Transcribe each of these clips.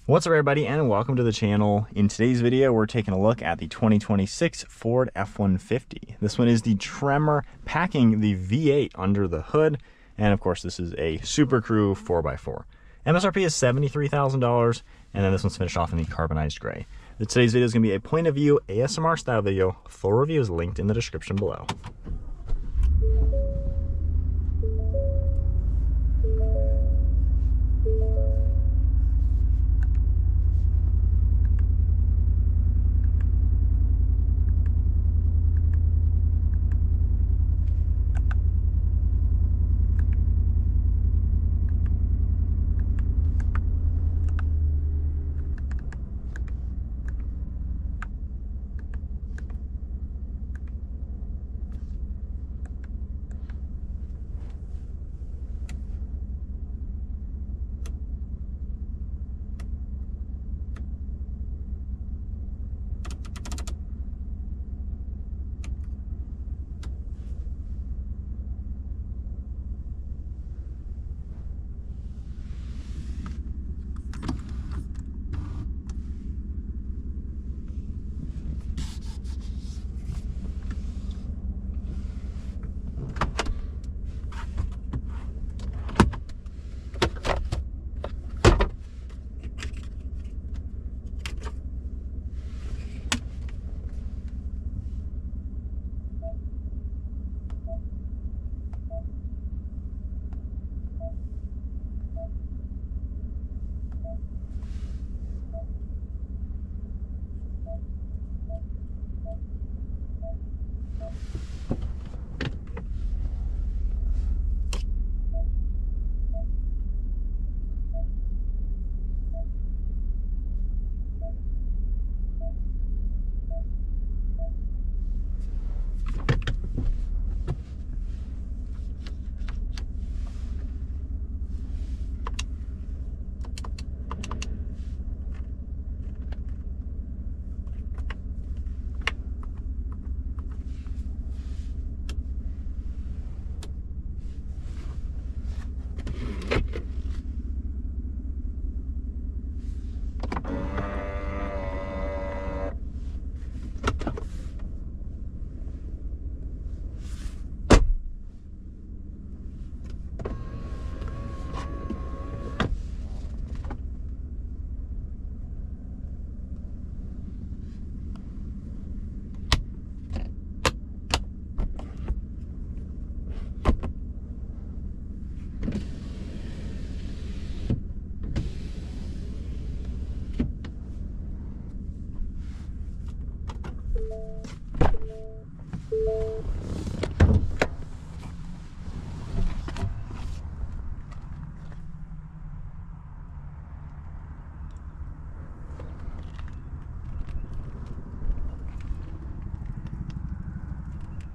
What's up everybody, and welcome to the channel. In today's video we're taking a look at the 2026 Ford F-150. This one is the Tremor, packing the V8 under the hood, and of course this is a Super Crew 4x4. MSRP is $73,000, and then this one's finished off in the carbonized gray. Today's video is going to be a point of view ASMR style video. Full review is linked in the description below.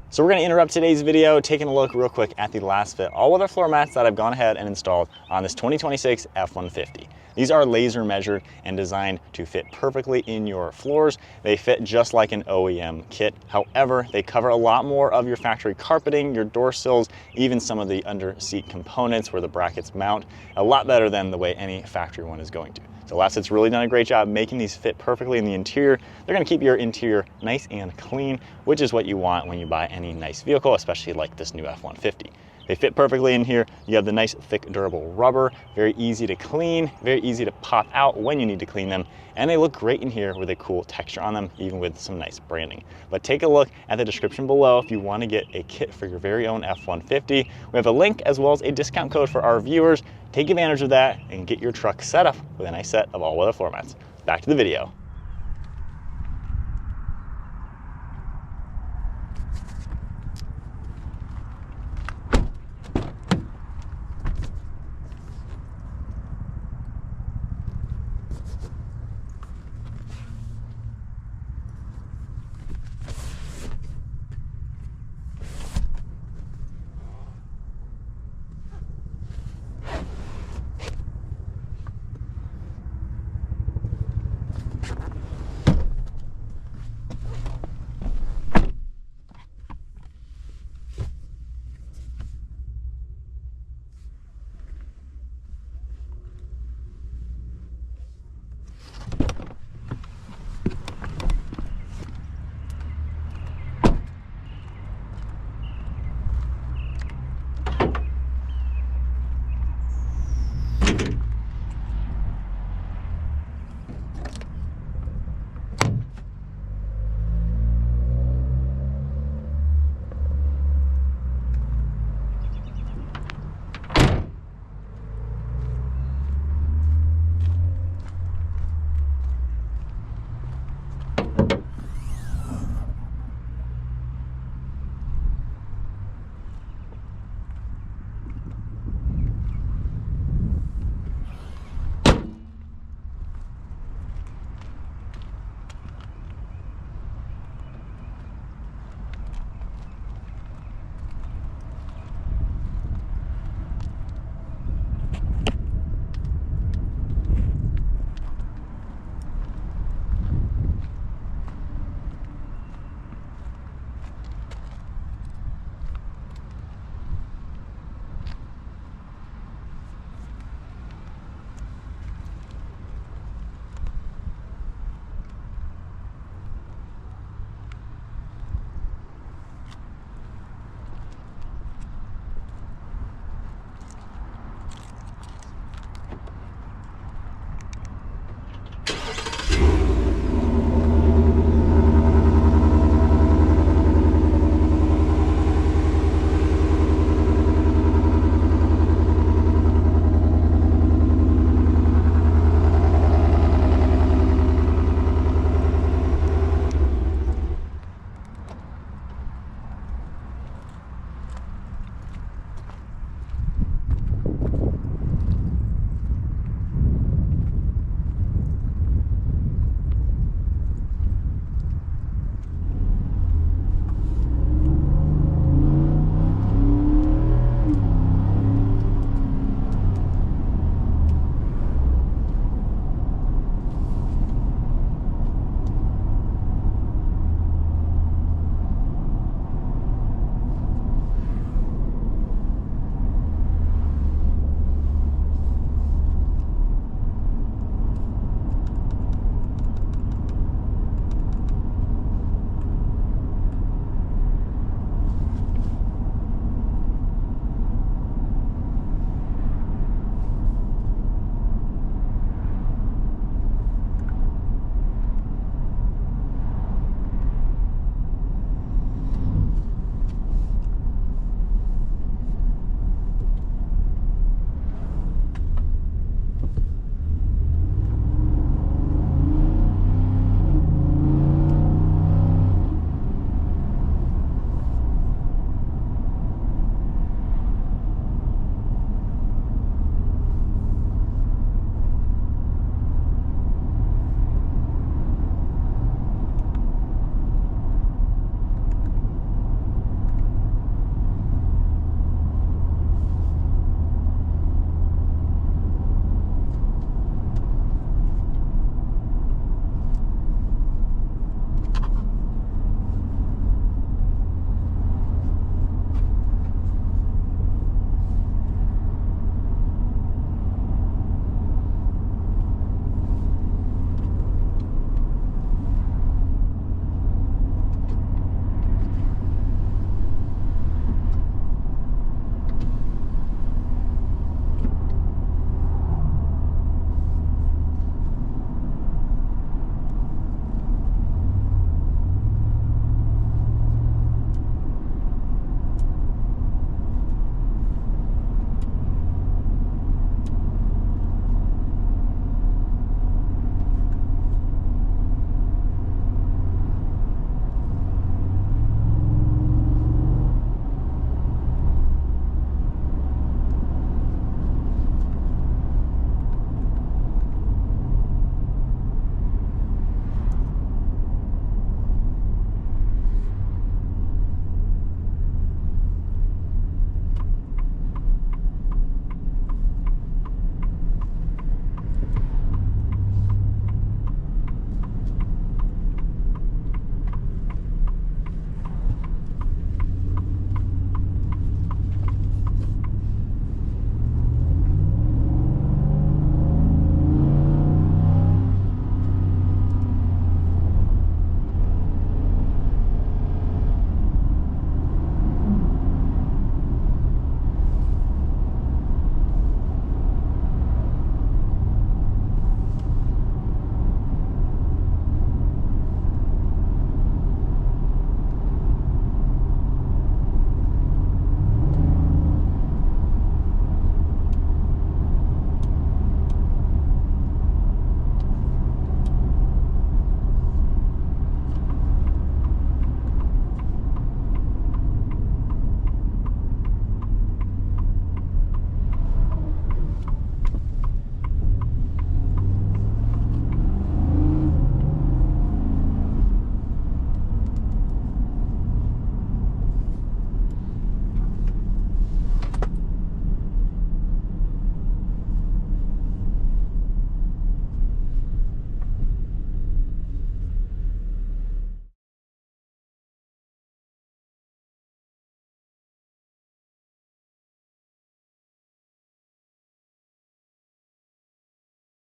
So we're going to interrupt today's video taking a look real quick at the last fit all-weather floor mats that I've gone ahead and installed on this 2026 F-150. These are laser measured and designed to fit perfectly in your floors. They fit just like an OEM kit. However, they cover a lot more of your factory carpeting, your door sills, even some of the under seat components where the brackets mount, a lot better than the way any factory one is going to. So Last-Fit's really done a great job making these fit perfectly in the interior. They're gonna keep your interior nice and clean, which is what you want when you buy any nice vehicle, especially like this new F-150. They fit perfectly in here. You have the nice, thick, durable rubber, very easy to clean, very easy to pop out when you need to clean them, and they look great in here with a cool texture on them, even with some nice branding. But take a look at the description below if you want to get a kit for your very own F-150. We have a link as well as a discount code for our viewers. Take advantage of that and get your truck set up with a nice set of all-weather floor mats. Back to the video.